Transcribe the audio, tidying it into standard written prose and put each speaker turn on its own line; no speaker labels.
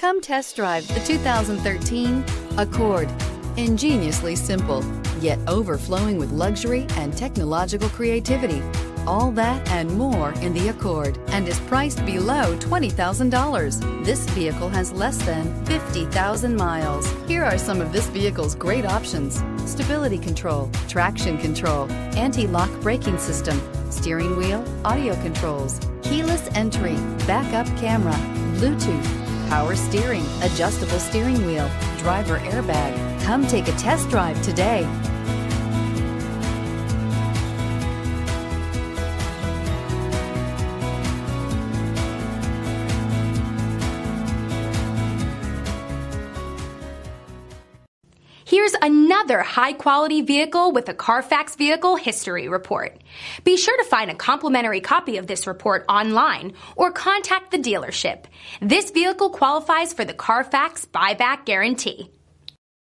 Come test drive the 2013 Accord. Ingeniously simple, yet overflowing with luxury and technological creativity. All that and more in the Accord, and is priced below $20,000. This vehicle has less than 50,000 miles. Here are some of this vehicle's great options: stability control, traction control, anti-lock braking system, steering wheel audio controls, keyless entry, backup camera, Bluetooth, power steering, adjustable steering wheel, driver airbag. Come take a test drive today.
Here's another high-quality vehicle with a Carfax Vehicle History Report. Be sure to find a complimentary copy of this report online or contact the dealership. This vehicle qualifies for the Carfax Buyback Guarantee.